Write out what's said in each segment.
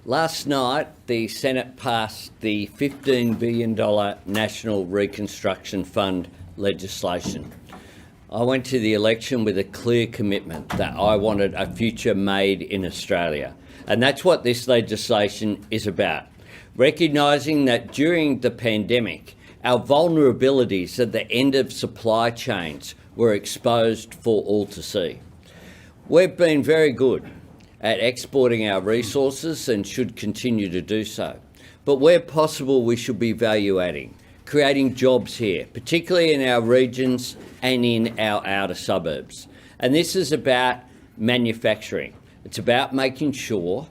Last night, the Senate passed the $15 billion National Reconstruction Fund legislation. I went to the election with a clear commitment that I wanted a future made in Australia. And that's what this legislation is about. Recognising that during the pandemic, our vulnerabilities at the end of supply chains were exposed for all to see. We've been very good at exporting our resources and should continue to do so. But where possible, we should be value adding, creating jobs here, particularly in our regions and in our outer suburbs. And this is about manufacturing. It's about making sure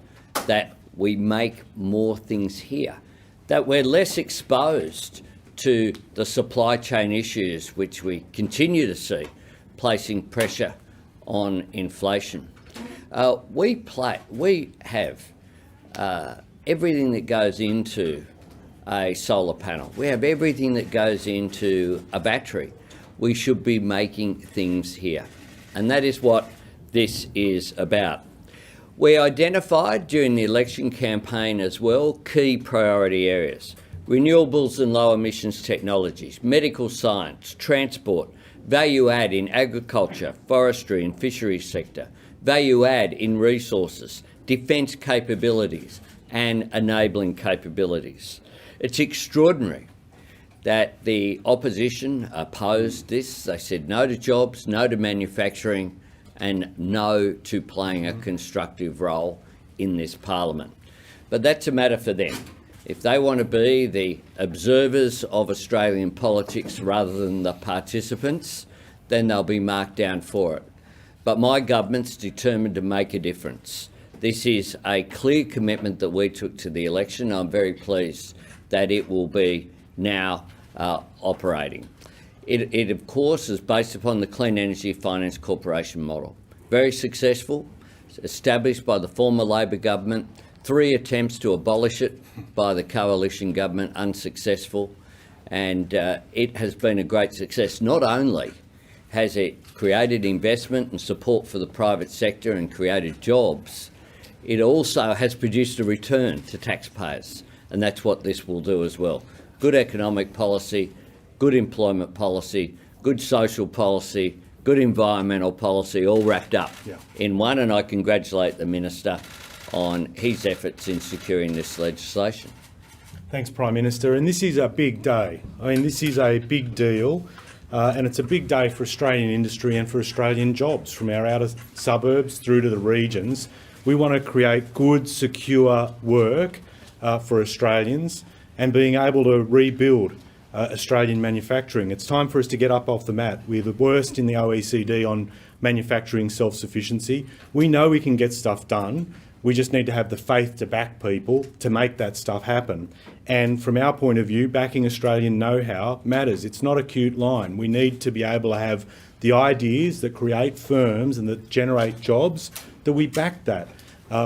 that we make more things here, that we're less exposed to the supply chain issues which we continue to see, placing pressure on inflation. We have everything that goes into a solar panel. We have everything that goes into a battery. We should be making things here. And that is what this is about. We identified during the election campaign as well key priority areas: renewables and low emissions technologies, medical science, transport, value add in agriculture, forestry and fisheries sector, value add in resources, defence capabilities and enabling capabilities. It's extraordinary that the opposition opposed this. They said no to jobs, no to manufacturing and no to playing a constructive role in this parliament. But that's a matter for them. If they want to be the observers of Australian politics rather than the participants, then they'll be marked down for it. But my government's determined to make a difference. This is a clear commitment that we took to the election. I'm very pleased that it will be now operating. It of course is based upon the Clean Energy Finance Corporation model. Very successful, established by the former Labor government, 3 attempts to abolish it by the coalition government, unsuccessful, and it has been a great success. Not only has it created investment and support for the private sector and created jobs, it also has produced a return to taxpayers, and that's what this will do as well. Good economic policy, good employment policy, good social policy, good environmental policy, all wrapped up in one, and I congratulate the Minister on his efforts in securing this legislation. Thanks, Prime Minister. And this is a big day. I mean, this is a big deal, and it's a big day for Australian industry and for Australian jobs from our outer suburbs through to the regions. We want to create good, secure work for Australians and being able to rebuild Australian manufacturing. It's time for us to get up off the mat. We're the worst in the OECD on manufacturing self-sufficiency. We know we can get stuff done. We just need to have the faith to back people to make that stuff happen. And from our point of view, backing Australian know-how matters. It's not a cute line. We need to be able to have the ideas that create firms and that generate jobs, that we back that.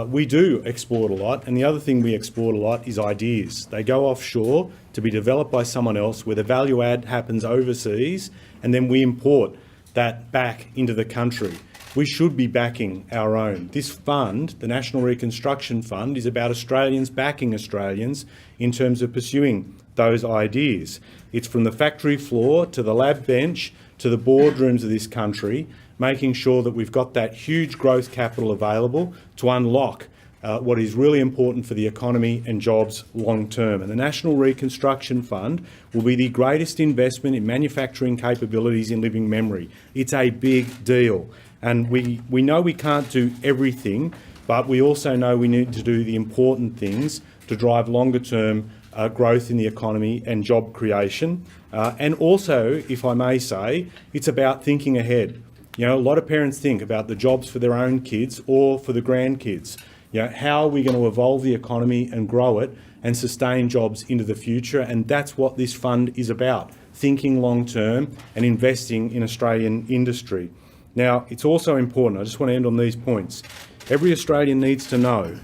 We do export a lot, and the other thing we export a lot is ideas. They go offshore to be developed by someone else, where the value add happens overseas, and then we import that back into the country. We should be backing our own. This fund, the National Reconstruction Fund, is about Australians backing Australians in terms of pursuing those ideas. It's from the factory floor to the lab bench to the boardrooms of this country, making sure that we've got that huge growth capital available to unlock what is really important for the economy and jobs long term. And the National Reconstruction Fund will be the greatest investment in manufacturing capabilities in living memory. It's a big deal. And we know we can't do everything, but we also know we need to do the important things to drive longer term growth in the economy and job creation. And also, if I may say, it's about thinking ahead. You know, a lot of parents think about the jobs for their own kids or for the grandkids. You know, how are we going to evolve the economy and grow it and sustain jobs into the future? And that's what this fund is about, thinking long term and investing in Australian industry. Now, it's also important, I just want to end on these points. Every Australian needs to know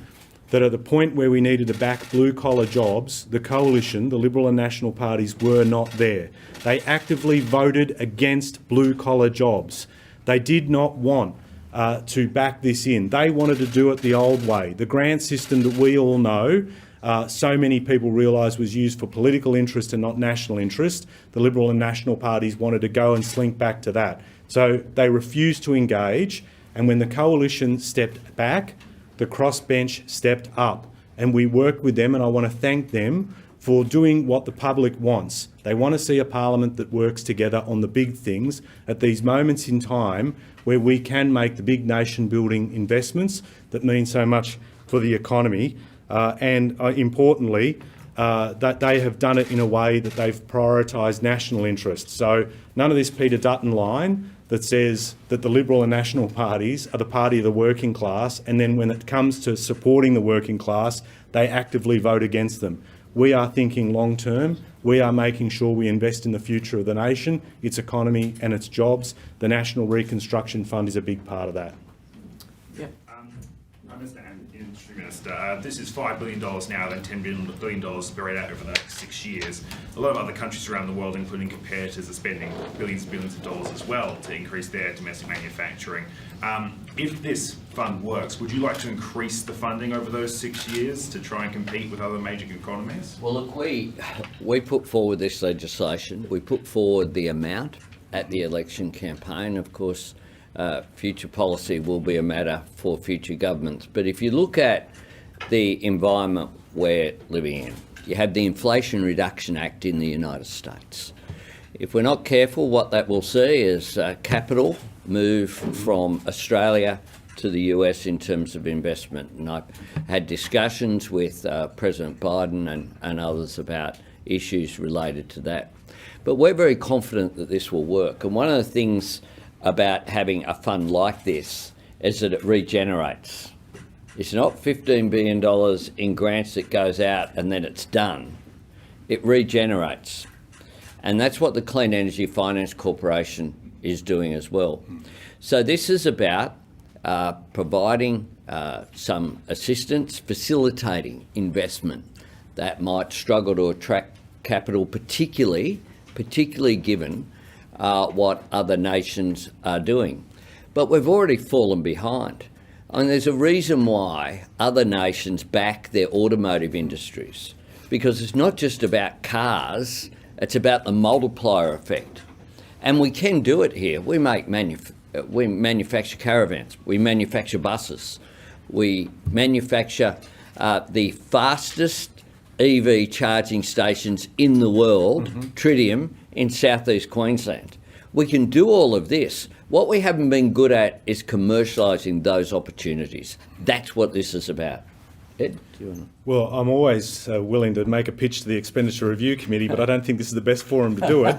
that at the point where we needed to back blue-collar jobs, the coalition, the Liberal and National parties, were not there. They actively voted against blue-collar jobs. They did not want to back this in. They wanted to do it the old way. The grant system that we all know, so many people realise was used for political interest and not national interest. The Liberal and National parties wanted to go and slink back to that. So they refused to engage, and when the coalition stepped back, the crossbench stepped up. And we worked with them, and I want to thank them for doing what the public wants. They want to see a parliament that works together on the big things at these moments in time where we can make the big nation-building investments that mean so much for the economy. Importantly, that they have done it in a way that they've prioritised national interests. So none of this Peter Dutton line that says that the Liberal and National parties are the party of the working class, and then when it comes to supporting the working class, they actively vote against them. We are thinking long term. We are making sure we invest in the future of the nation, its economy and its jobs. The National Reconstruction Fund is a big part of that. Yeah. Mr. Industry Minister, this is $5 billion now, then $10 billion spread out over the next 6 years. A lot of other countries around the world, including competitors, are spending billions and billions of dollars as well to increase their domestic manufacturing. If this fund works, would you like to increase the funding over those 6 years to try and compete with other major economies? Well, look, we put forward this legislation. We put forward the amount at the election campaign. Of course, future policy will be a matter for future governments. But if you look at the environment we're living in, you have the Inflation Reduction Act in the United States. If we're not careful, what that will see is capital move from Australia to the US in terms of investment. And I've had discussions with President Biden and others about issues related to that. But we're very confident that this will work. And one of the things about having a fund like this is that it regenerates. It's not $15 billion in grants that goes out and then it's done. It regenerates. And that's what the Clean Energy Finance Corporation is doing as well. So this is about providing some assistance, facilitating investment that might struggle to attract capital, particularly given what other nations are doing. But we've already fallen behind. And there's a reason why other nations back their automotive industries, because it's not just about cars, it's about the multiplier effect. And we can do it here. We manufacture caravans, we manufacture buses, we manufacture the fastest EV charging stations in the world, Tritium, in southeast Queensland. We can do all of this. What we haven't been good at is commercialising those opportunities. That's what this is about. Ed, do you want to? Well, I'm always willing to make a pitch to the Expenditure Review Committee, but I don't think this is the best forum to do it.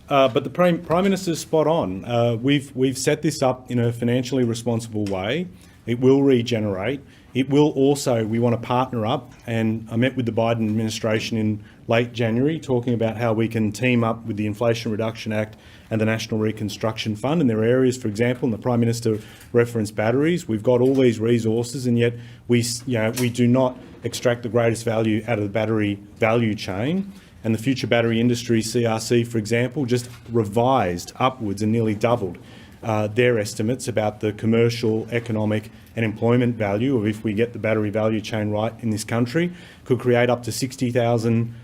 But the Prime Minister's spot on. We've set this up in a financially responsible way. It will regenerate. It will also, we want to partner up, and I met with the Biden administration in late January talking about how we can team up with the Inflation Reduction Act and the National Reconstruction Fund. And there are areas, for example, and the Prime Minister referenced batteries. We've got all these resources, and yet we do not extract the greatest value out of the battery value chain. And the Future Battery Industry, CRC, for example, just revised upwards and nearly doubled their estimates about the commercial, economic and employment value of, if we get the battery value chain right in this country, could create up to 60,000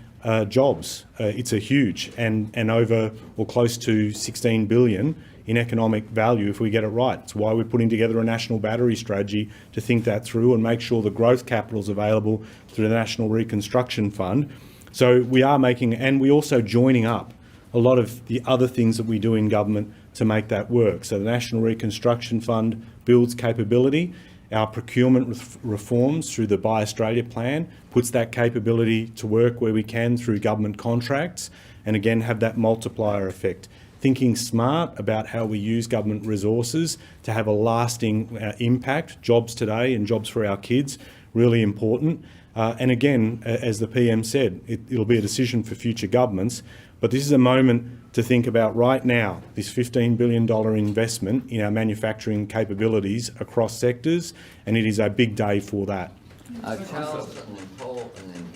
jobs. It's a huge and over or close to 16 billion in economic value if we get it right. It's why we're putting together a national battery strategy to think that through and make sure the growth capital is available through the National Reconstruction Fund. So we are making, and we're also joining up a lot of the other things that we do in government to make that work. So the National Reconstruction Fund builds capability. Our procurement reforms through the Buy Australia plan puts that capability to work where we can through government contracts, and again have that multiplier effect. Thinking smart about how we use government resources to have a lasting impact, jobs today and jobs for our kids, really important. And again, as the PM said, it'll be a decision for future governments, but this is a moment to think about right now, this $15 billion investment in our manufacturing capabilities across sectors, and it is a big day for that. Charles and then Paul and then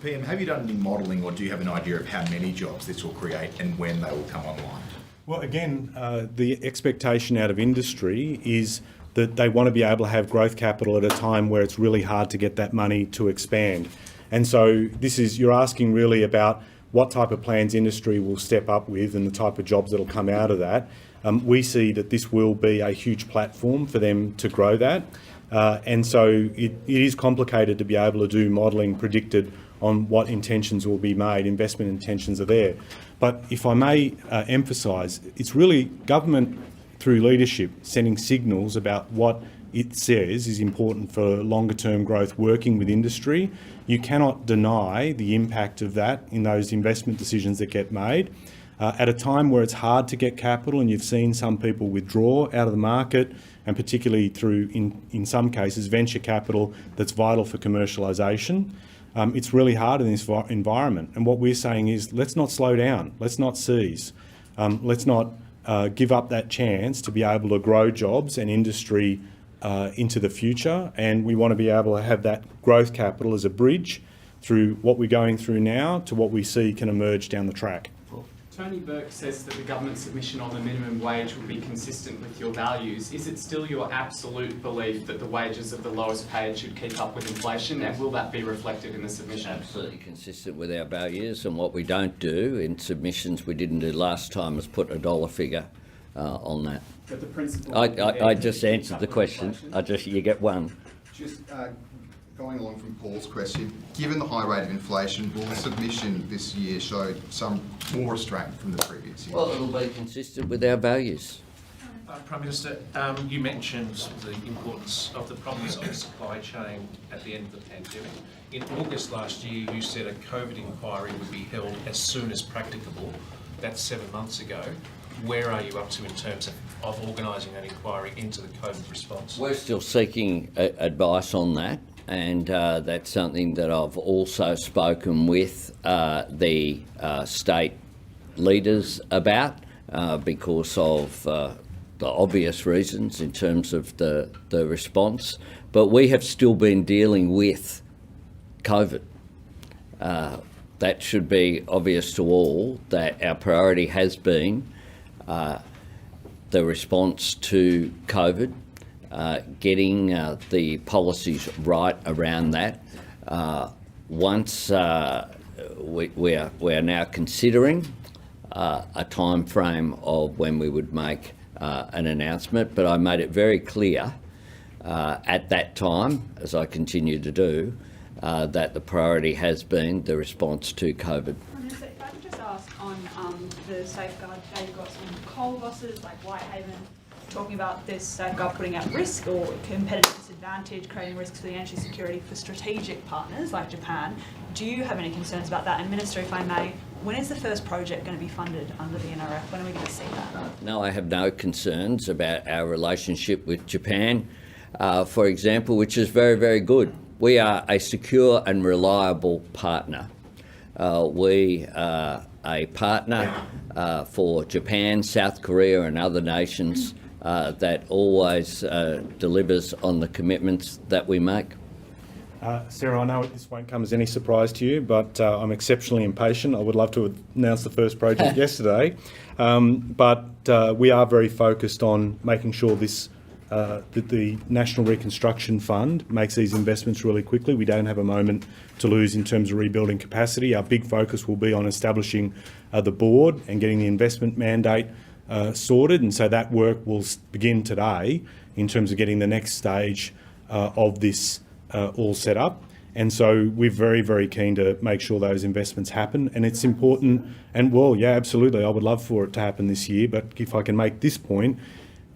PM, have you done any modelling, or do you have an idea of how many jobs this will create and when they will come online? Well, again, the expectation out of industry is that they want to be able to have growth capital at a time where it's really hard to get that money to expand. And so you're asking really about what type of plans industry will step up with and the type of jobs that will come out of that. We see that this will be a huge platform for them to grow that. And so it is complicated to be able to do modelling predicted on what intentions will be made, investment intentions are there. But if I may emphasise, it's really government through leadership sending signals about what it says is important for longer term growth working with industry. You cannot deny the impact of that in those investment decisions that get made. At a time where it's hard to get capital and you've seen some people withdraw out of the market, and particularly through, in some cases, venture capital that's vital for commercialisation, it's really hard in this environment. And what we're saying is, let's not slow down, let's not seize, let's not give up that chance to be able to grow jobs and industry into the future. And we want to be able to have that growth capital as a bridge through what we're going through now to what we see can emerge down the track. Tony Burke says that the government submission on the minimum wage will be consistent with your values. Is it still your absolute belief that the wages of the lowest paid should keep up with inflation, and will that be reflected in the submission? Absolutely consistent with our values, and what we don't do in submissions we didn't do last time is put a dollar figure on that. But the principle... I just answered the question. You get one. Just going along from Paul's question, given the high rate of inflation, will the submission this year show some more restraint from the previous year? Well, it'll be consistent with our values. Prime Minister, you mentioned the importance of the problems of the supply chain at the end of the pandemic. In August last year, you said a COVID inquiry would be held as soon as practicable. That's 7 months ago. Where are you up to in terms of organising an inquiry into the COVID response? We're still seeking advice on that, and that's something that I've also spoken with the state leaders about because of the obvious reasons in terms of the response. But we have still been dealing with COVID. That should be obvious to all that our priority has been the response to COVID, getting the policies right around that. Once we are now considering a time frame of when we would make an announcement, but I made it very clear at that time, as I continue to do, that the priority has been the response to COVID. If I could just ask on the safeguard that you've got some coal bosses like Whitehaven talking about this safeguard putting at risk or competitive disadvantage, creating risks for the energy security for strategic partners like Japan. Do you have any concerns about that? And Minister, if I may, when is the first project going to be funded under the NRF? When are we going to see that? No, I have no concerns about our relationship with Japan, for example, which is very, very good. We are a secure and reliable partner. We are a partner for Japan, South Korea and other nations that always delivers on the commitments that we make. Sarah, I know this won't come as any surprise to you, but I'm exceptionally impatient. I would love to announce the first project yesterday, but we are very focused on making sure that the National Reconstruction Fund makes these investments really quickly. We don't have a moment to lose in terms of rebuilding capacity. Our big focus will be on establishing the board and getting the investment mandate sorted, and so that work will begin today in terms of getting the next stage of this all set up. And so we're very, very keen to make sure those investments happen. And it's important, and well, yeah, absolutely, I would love for it to happen this year, but if I can make this point,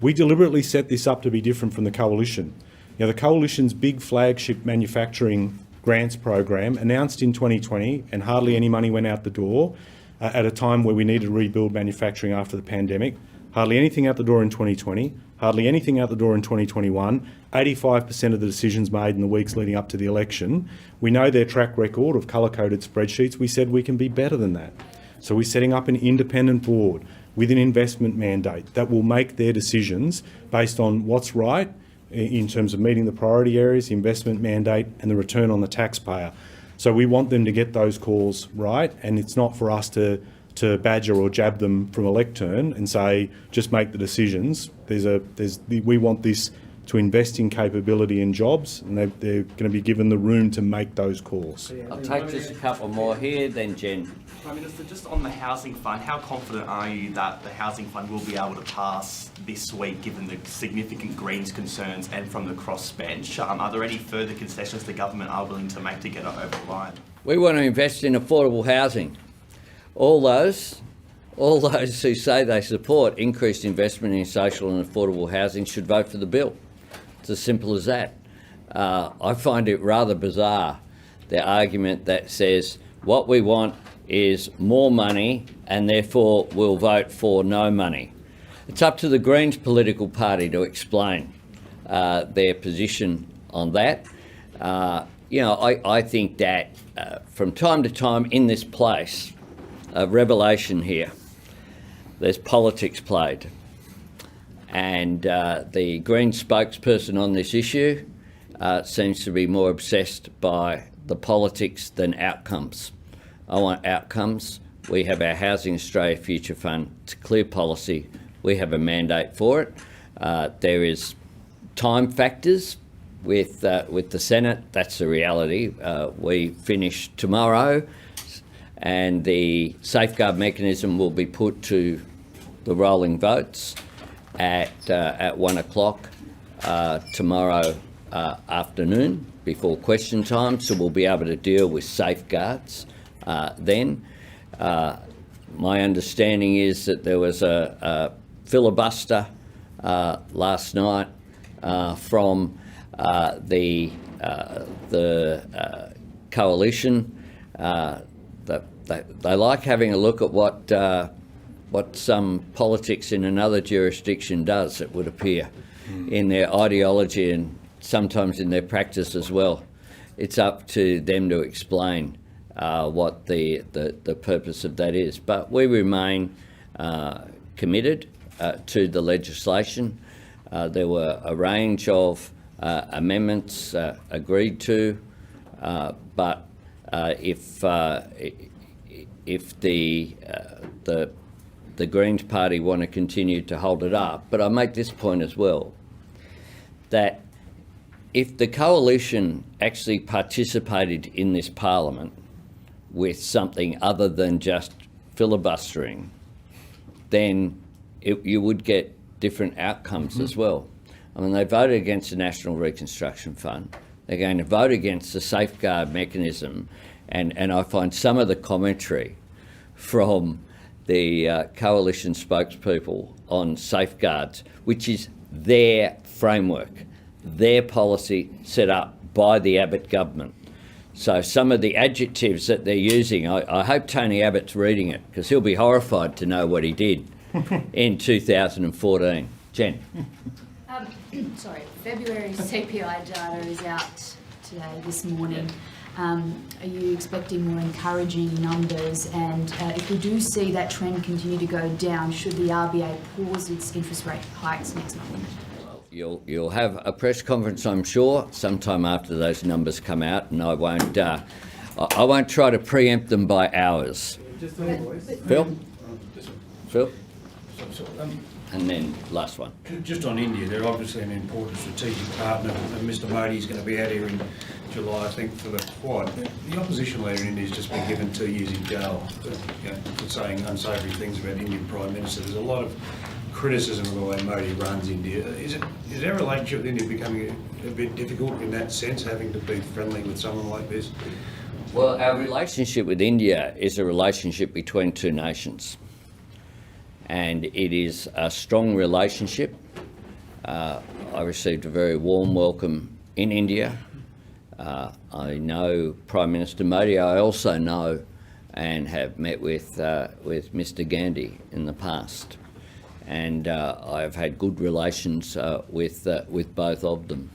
we deliberately set this up to be different from the Coalition. You know, the Coalition's big flagship manufacturing grants program announced in 2020, and hardly any money went out the door at a time where we needed to rebuild manufacturing after the pandemic. Hardly anything out the door in 2020, hardly anything out the door in 2021, 85% of the decisions made in the weeks leading up to the election. We know their track record of colour-coded spreadsheets. We said we can be better than that. So we're setting up an independent board with an investment mandate that will make their decisions based on what's right in terms of meeting the priority areas, the investment mandate and the return on the taxpayer. So we want them to get those calls right, and it's not for us to to badger or jab them from a lectern and say, just make the decisions. We want this to invest in capability and jobs, and they're going to be given the room to make those calls. I'll take just a couple more here, then Jen. Prime Minister, just on the housing fund, how confident are you that the housing fund will be able to pass this week, given the significant Greens concerns and from the crossbench? Are there any further concessions the government are willing to make to get it over the line? We want to invest in affordable housing. All those who say they support increased investment in social and affordable housing should vote for the bill. It's as simple as that. I find it rather bizarre, the argument that says what we want is more money and therefore we'll vote for no money. It's up to the Greens political party to explain their position on that. I think that from time to time in this place, a revelation here, there's politics played. And the Green spokesperson on this issue seems to be more obsessed by the politics than outcomes. I want outcomes. We have our Housing Australia Future Fund. It's a clear policy. We have a mandate for it. There is time factors with the Senate. That's the reality. We finish tomorrow, and the safeguard mechanism will be put to the rolling votes at 1 o'clock tomorrow afternoon before question time, so we'll be able to deal with safeguards then. My understanding is that there was a filibuster last night from the coalition. They like having a look at what some politics in another jurisdiction does, it would appear, in their ideology and sometimes in their practice as well. It's up to them to explain what the purpose of that is. But we remain committed to the legislation. There were a range of amendments agreed to, but if the Greens Party want to continue to hold it up. But I make this point as well, that if the coalition actually participated in this parliament with something other than just filibustering, then you would get different outcomes as well. I mean, they voted against the National Reconstruction Fund. They're going to vote against the safeguard mechanism. And I find some of the commentary from the coalition spokespeople on safeguards, which is their framework, their policy set up by the Abbott government. So some of the adjectives that they're using, I hope Tony Abbott's reading it, because he'll be horrified to know what he did in 2014. Jen. February CPI data is out today, this morning. Are you expecting more encouraging numbers? And if we do see that trend continue to go down, should the RBA pause its interest rate hikes next month? You'll have a press conference, I'm sure, sometime after those numbers come out, and I won't try to preempt them by hours. Phil? And then last one. Just on India, they're obviously an important strategic partner, and Mr Modi is going to be out here in July, I think, for the Quad. The opposition leader in India has just been given 2 years in jail for saying unsavoury things about Indian Prime Minister. There's a lot of criticism of the way Modi runs India. Is our relationship with India becoming a bit difficult in that sense, having to be friendly with someone like this? Well, our relationship with India is a relationship between two nations. And it is a strong relationship. I received a very warm welcome in India. I know Prime Minister Modi. I also know and have met with Mr Gandhi in the past. And I've had good relations with both of them.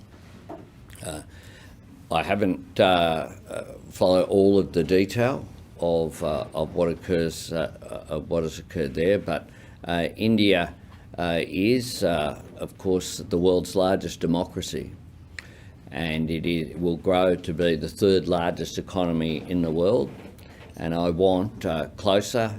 I haven't followed all of the detail of what occurs, of what has occurred there, but India is, of course, the world's largest democracy, and it will grow to be the third largest economy in the world. and I want closer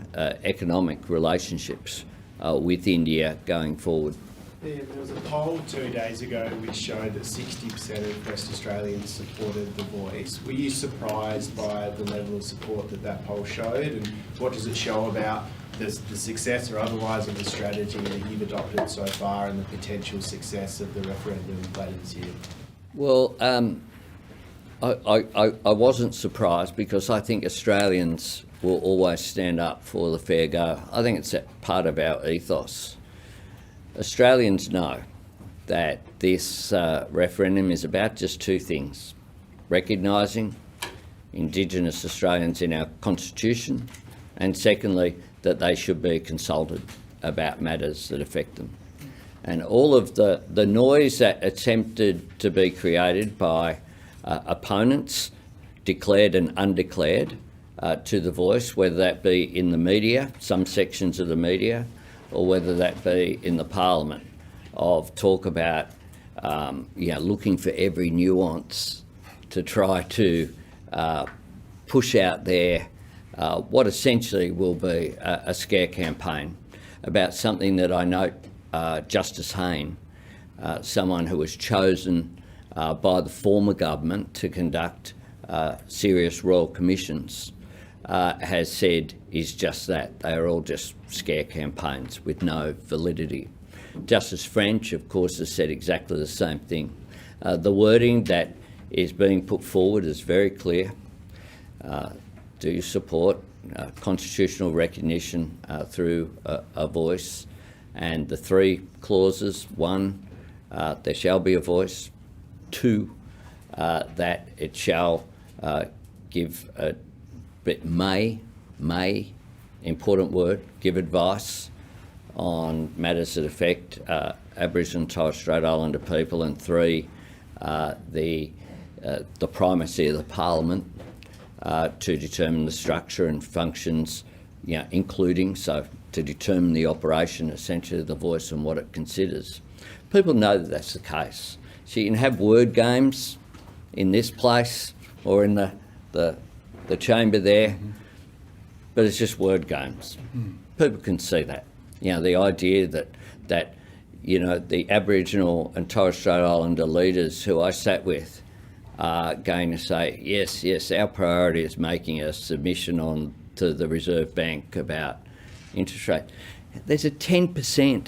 economic relationships with India going forward. There was a poll 2 days ago which showed that 60% of West Australians supported the Voice. Were you surprised by the level of support that poll showed, and what does it show about the success or otherwise of the strategy that you've adopted so far and the potential success of the referendum later this year? Well, I wasn't surprised because I think Australians will always stand up for the fair go. I think it's a part of our ethos. Australians know that this referendum is about just two things: recognising Indigenous Australians in our constitution, and secondly, that they should be consulted about matters that affect them. And all of the noise that attempted to be created by opponents, declared and undeclared, to the Voice, whether that be in the media, some sections of the media, or whether that be in the Parliament, of talk about looking for every nuance to try to push out there what essentially will be a scare campaign about something that I note Justice Hayne, someone who was chosen by the former government to conduct serious royal commissions, has said is just that. They are all just scare campaigns with no validity. Justice French, of course, has said exactly the same thing. The wording that is being put forward is very clear. Do you support constitutional recognition through a voice? And the three clauses: 1, there shall be a voice; 2, that it shall give may, important word, give advice on matters that affect Aboriginal and Torres Strait Islander people; and 3, the primacy of the Parliament to determine the structure and functions, including, so to determine the operation essentially of the Voice and what it considers. People know that that's the case. So you can have word games in this place or in the chamber there, but it's just word games. People can see that. The idea that the Aboriginal and Torres Strait Islander leaders who I sat with are going to say, yes, our priority is making a submission on to the Reserve Bank about interest rate. There's a 10-year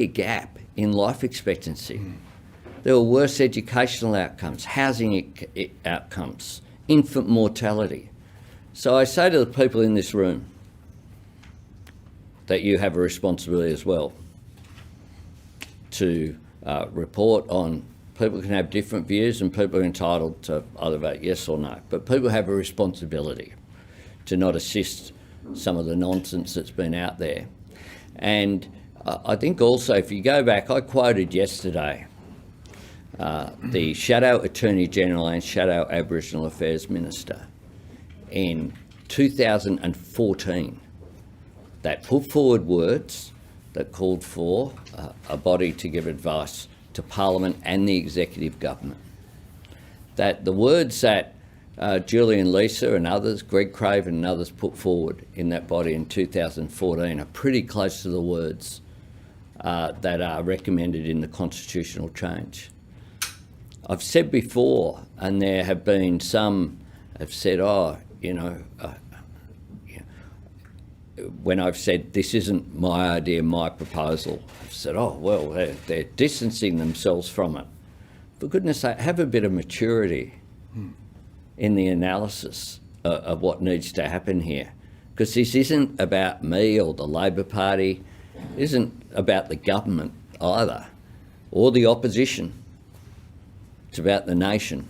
gap in life expectancy. There were worse educational outcomes, housing outcomes, infant mortality. So I say to the people in this room that you have a responsibility as well to report on. People can have different views and people are entitled to either vote yes or no, but people have a responsibility to not assist some of the nonsense that's been out there. And I think also, if you go back, I quoted yesterday the Shadow Attorney General and Shadow Aboriginal Affairs Minister in 2014 that put forward words that called for a body to give advice to Parliament and the executive government. That the words that Julian Leeser and others, Greg Craven and others put forward in that body in 2014 are pretty close to the words that are recommended in the constitutional change. I've said before, and there have been some have said, when I've said this isn't my idea, my proposal, I've said, they're distancing themselves from it. For goodness sake, have a bit of maturity in the analysis of what needs to happen here. Because this isn't about me or the Labor Party, it isn't about the government either, or the opposition. It's about the nation.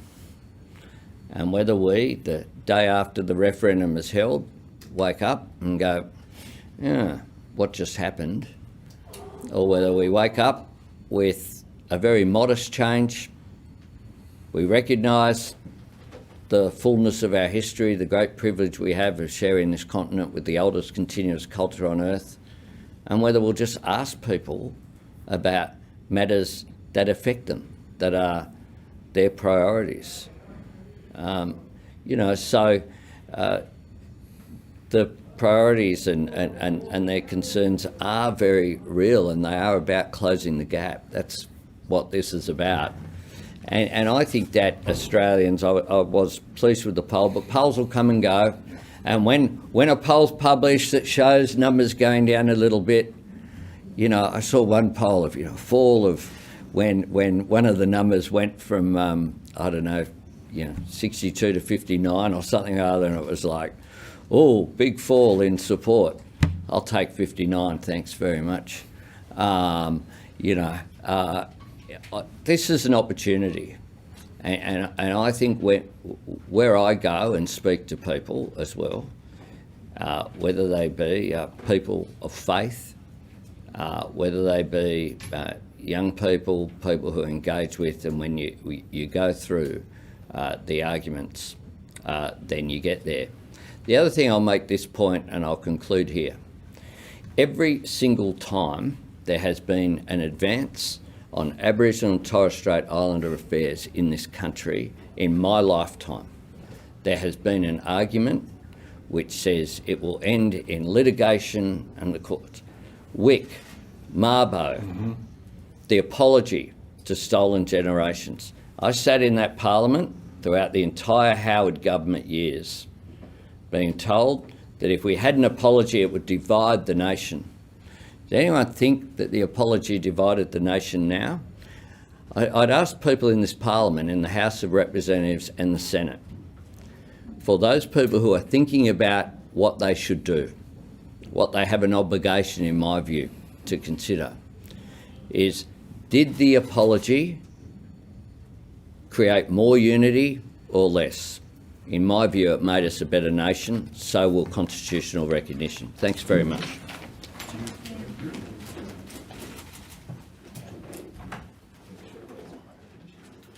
And whether we, the day after the referendum is held, wake up and go, what just happened? Or whether we wake up with a very modest change, we recognise the fullness of our history, the great privilege we have of sharing this continent with the oldest continuous culture on earth, and whether we'll just ask people about matters that affect them, that are their priorities. So the priorities and their concerns are very real, and they are about closing the gap. That's what this is about. And I think that Australians, I was pleased with the poll, but polls will come and go. And when a poll's published that shows numbers going down a little bit, I saw one poll of, fall of when one of the numbers went from, 62 to 59 or something other, and it was like, oh, big fall in support. I'll take 59, thanks very much. This is an opportunity. And I think where I go and speak to people as well, whether they be people of faith, whether they be young people who engage with, and when you go through the arguments, then you get there. The other thing, I'll make this point and I'll conclude here. Every single time there has been an advance on Aboriginal and Torres Strait Islander affairs in this country in my lifetime, there has been an argument which says it will end in litigation and the courts. Wick, Mabo, the apology to stolen generations. I sat in that parliament throughout the entire Howard government years, being told that if we had an apology it would divide the nation. Does anyone think that the apology divided the nation now? I'd ask people in this parliament, in the House of Representatives and the Senate, for those people who are thinking about what they should do, what they have an obligation, in my view, to consider, is did the apology create more unity or less? In my view, it made us a better nation, so will constitutional recognition. Thanks very much.